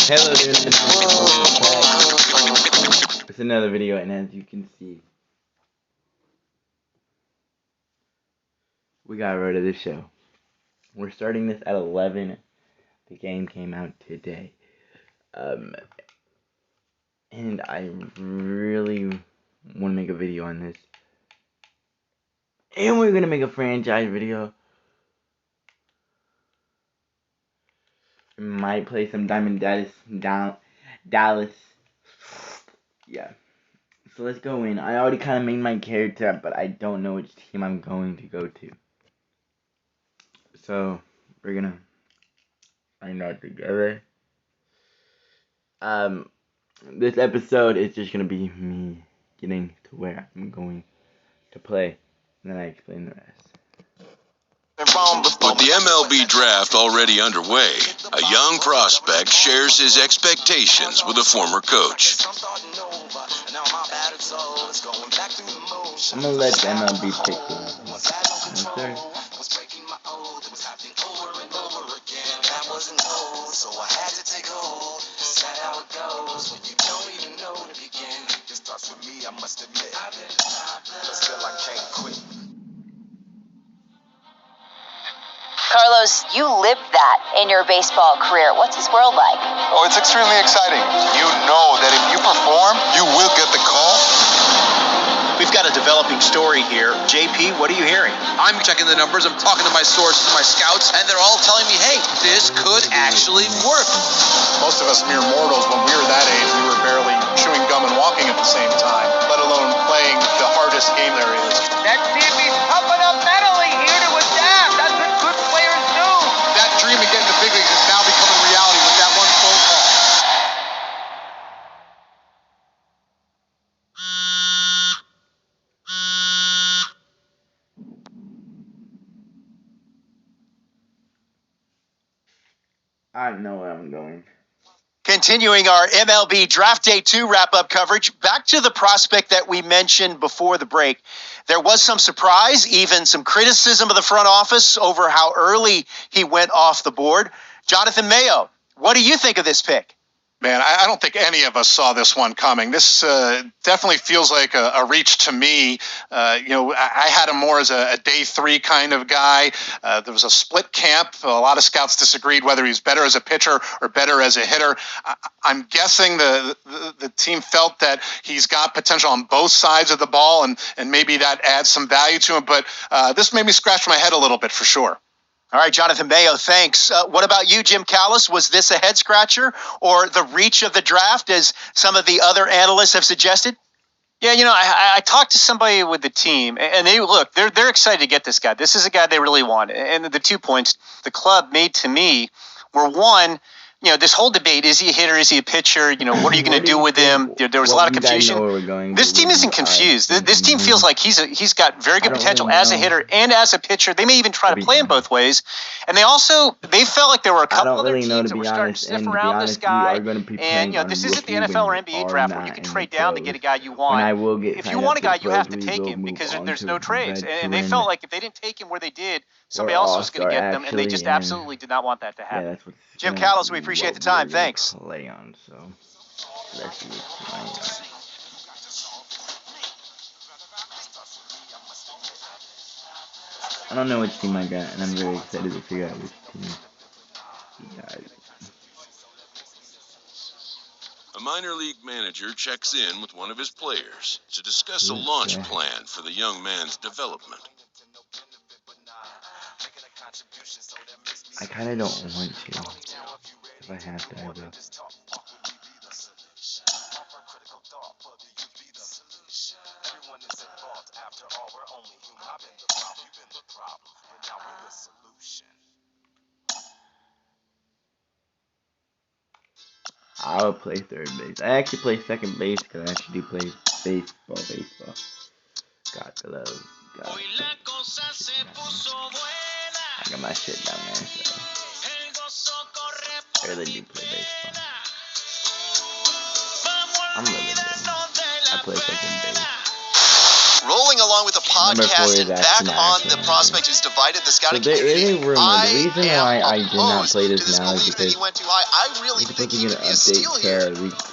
Hello there, it's another video, and as you can see, we got rid of this show. We're starting this at 11. The game came out today. And I really want to make a video on this. And we're going to make a franchise video. Might play some Diamond Dallas. Yeah. So let's go in. I already kind of made my character, but I don't know which team I'm going to go to. So we're going to find out together. This episode is just going to be me getting to where I'm going to play. And then I explain the rest. With the MLB Draft already underway, a young prospect shares his expectations with a former coach. I'm going to let the MLB pick him. Yes, sir. Carlos, you lived that in your baseball career. What's this world like? Oh, it's extremely exciting. You know that if you perform, you will get the call. We've got a developing story here. JP, what are you hearing? I'm checking the numbers, I'm talking to my sources, my scouts, and they're all telling me, hey, this could actually work. Most of us mere mortals, when we were that age, we were barely chewing gum and walking at the same time, let alone playing the hardest game there is. Let's see if he's tough enough mentally here to adapt. That's what good players do. That dream of getting to big leagues is now becoming reality with that one phone call. I know where I'm going. Continuing our MLB Draft Day 2 wrap-up coverage, back to the prospect that we mentioned before the break. There was some surprise, even some criticism of the front office over how early he went off the board. Jonathan Mayo, what do you think of this pick? Man, I don't think any of us saw this one coming. This definitely feels like a reach to me. I had him more as a day 3 kind of guy. There was a split camp. A lot of scouts disagreed whether he's better as a pitcher or better as a hitter. I'm guessing the team felt that he's got potential on both sides of the ball, and maybe that adds some value to him. But this made me scratch my head a little bit for sure. All right, Jonathan Mayo, thanks. What about you, Jim Callis? Was this a head-scratcher or the reach of the draft, as some of the other analysts have suggested? Yeah, I talked to somebody with the team, and they're excited to get this guy. This is a guy they really want. And the 2 points the club made to me were, one, this whole debate, is he a hitter, is he a pitcher, what are you going to do with him? There was a lot of confusion. This team isn't confused. This team feels like he's got very good potential as a hitter and as a pitcher. They may even try to play him both ways. And they felt like there were a couple other teams that were starting to sniff around this guy. And this isn't the NFL or NBA draft where you can trade down to get a guy you want. If you want a guy, you have to take him because there's no trades. And they felt like if they didn't take him where they did, somebody else was going to get them, and they just absolutely did not want that to happen. Jim Callis, we appreciate the time. Thanks. Play on, so let's see what's I don't know which team I got, and I'm very excited to figure out which team he got. A minor league manager checks in with one of his players to discuss a launch plan for the young man's development. I kind of don't want to. If I have to, I will. I'll play third base. I actually play second base because I actually do play baseball. Got the love. I got my shit down there, so I really do play baseball. I'm really good. I play second base. rolling along with the podcast and back on the prospect who's divided the scouting community. The reason why I did not play this now is because he went too high. I really think he could be a steal here.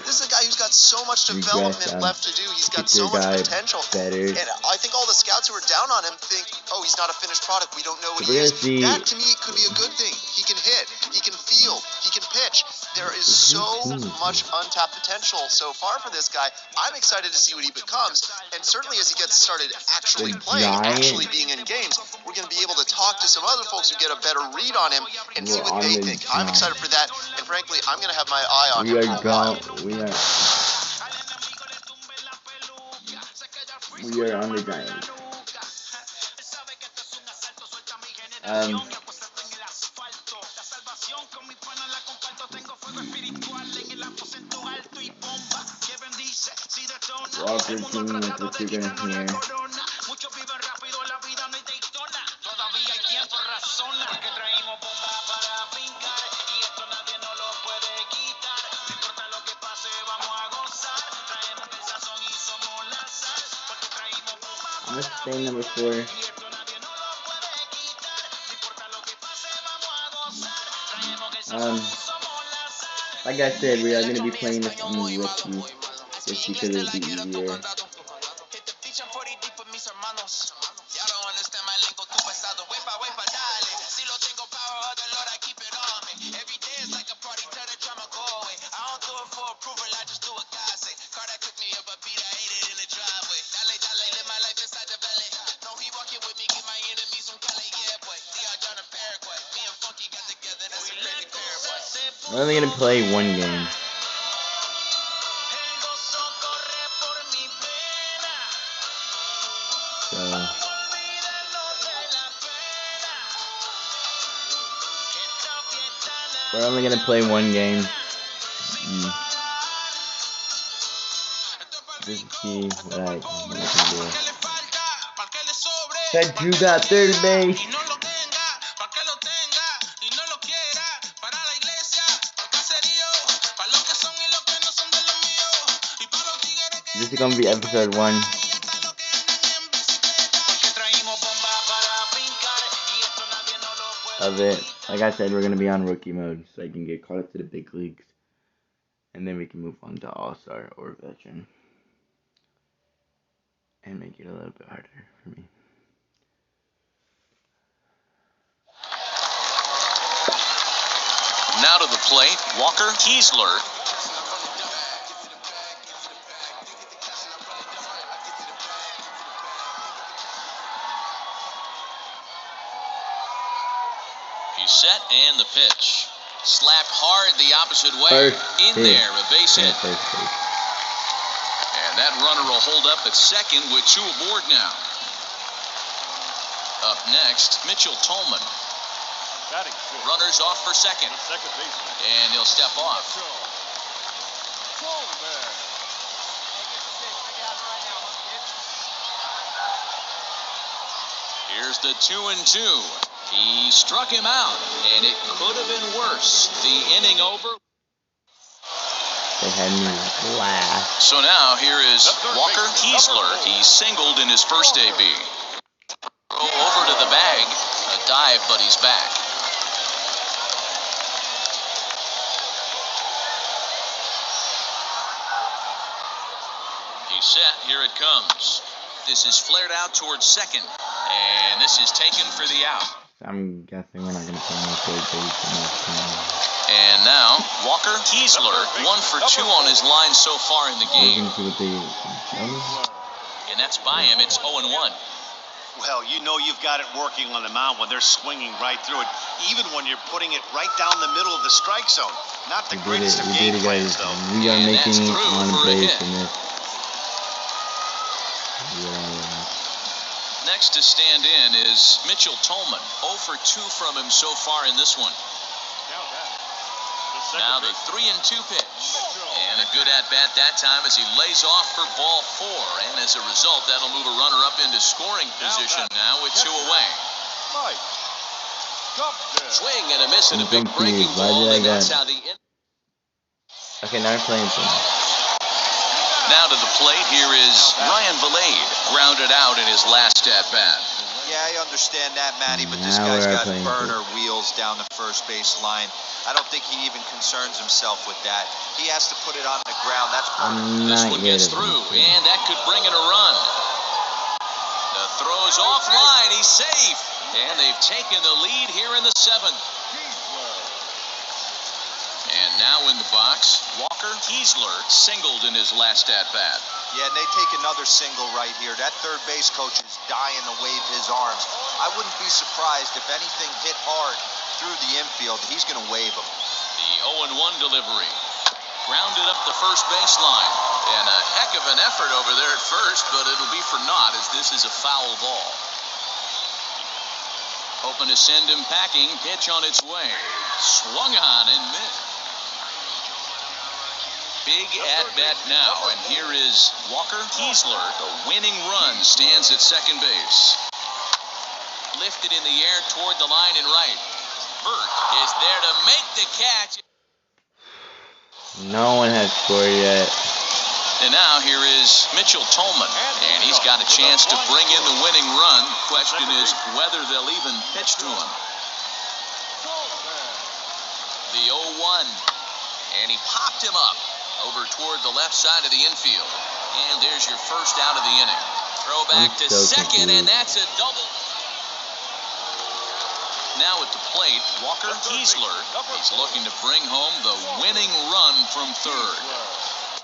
This is a guy who's got so much development left to do. He's got so much potential. And I think all the scouts who are down on him think, oh, he's not a finished product. We don't know what he is. That, to me, could be a good thing. He can hit. He can field. He can pitch. There is so much untapped potential so far for this guy. I'm excited to see what he becomes. And certainly as he gets started actually playing, actually being in games, we're going to be able to talk to some other folks who get a better read on him and see what they think. I'm excited for that. And frankly, I'm going to have my eye on him for a while. We are on the Giants. Walker team with what you're gonna hear. Let's stay number 4. Like I said, we are going to be playing this on the rookie, just because it'll be easier. I'm only going to play one game. So we're only going to play one game. Just to see what I can do. Said Drew got third base. This is gonna be episode 1. Of it. Like I said, we're gonna be on rookie mode, so I can get caught up to the big leagues, and then we can move on to All-Star or Veteran, and make it a little bit harder for me. Now to the plate, Walker Kiesler. He's set and the pitch. Slapped hard the opposite way. There, a base hit. And that runner will hold up at second with 2 aboard now. Up next, Mitchell Tolman. Runners off for second. And he'll step off. Here's the 2-2. He struck him out, and it could have been worse. The inning over. They had me last. So now here is Walker Kiesler. He singled in his first AB. Over to the bag. A dive, but he's back. He's set. Here it comes. This is flared out towards second. And this is taken for the out. I'm guessing we're not going to play no third base in this game. And now, Walker Kiesler, 1 for 2 on his line so far in the game. And that's by him. It's 0-1. Well, you know you've got it working on the mound when they're swinging right through it, even when you're putting it right down the middle of the strike zone. Not the greatest of game plays, though. We are making on base in this. Next to stand in is Mitchell Tolman. 0 for 2 from him so far in this one. Now the 3-2 pitch. And a good at-bat that time as he lays off for ball 4. And as a result, that'll move a runner up into scoring position now with 2 away. Swing and a miss and a big breaking ball. And that's how the... Okay, now I'm playing some. Now to the plate, here is Ryan Valade, grounded out in his last at-bat. Yeah, I understand that, Matty, but this Now guy's we're got playing burner wheels down the first base line. I don't think he even concerns himself with that. He has to put it on the ground. That's I'm This not one good gets at through, this. and that could bring in a run. The throw's offline. He's safe. And they've taken the lead here in the 7th. And now in the box, Walker Kiesler singled in his last at-bat. Yeah, and they take another single right here. That third base coach is dying to wave his arms. I wouldn't be surprised if anything hit hard through the infield. He's going to wave them. The 0-1 delivery. Grounded up the first baseline. And a heck of an effort over there at first, but it'll be for naught as this is a foul ball. Hoping to send him packing. Pitch on its way. Swung on and missed. Big at-bat now, and here is Walker Kiesler. The winning run stands at second base. Lifted in the air toward the line and right. Burt is there to make the catch. No one has scored yet. And now here is Mitchell Tolman, and he's got a chance to bring in the winning run. Question is whether they'll even pitch to him. The 0-1, and he popped him up over toward the left side of the infield. And there's your first out of the inning. Throw back to second, and that's a double. Now at the plate, Walker Kiesler. He's looking to bring home the winning run from third.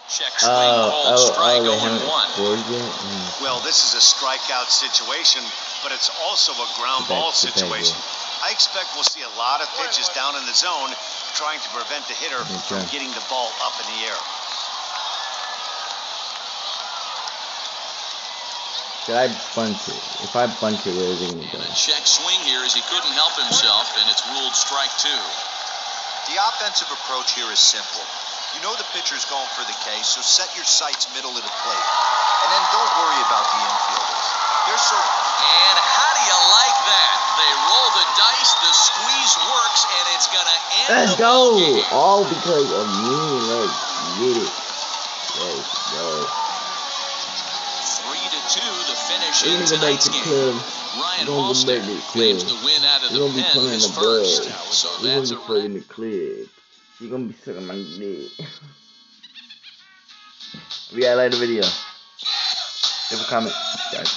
Check swing, called strike 0-1. Well, this is a strikeout situation, but it's also a ground ball situation. I expect we'll see a lot of pitches down in the zone trying to prevent the hitter from getting the ball up in the air. Should I bunt it? If I bunt it, where is it going to go? And a check swing here as he couldn't help himself, and it's ruled strike 2. The offensive approach here is simple. You know the pitcher's going for the K, so set your sights middle of the plate. And then don't worry about the infielders. They're so... And how do you like that? They roll the dice, the squeeze works, and it's going to end Let's the go! ballgame. All because of me. Let's get it. Let's go. 3-2, the finish We're in gonna go back tonight's to the game. club. Ryan We're gonna go Halstead back to the claims club. the win out of We're the gonna be pen playing is the first. ball. So We're that's gonna a be playing the club. You're gonna be sucking my dick. We gotta like the video. Leave a comment, guys.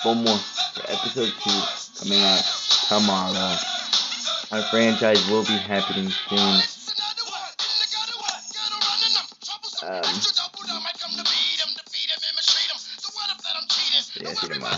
4 more for episode 2 coming out tomorrow. Our franchise will be happening soon. Yeah, see you tomorrow.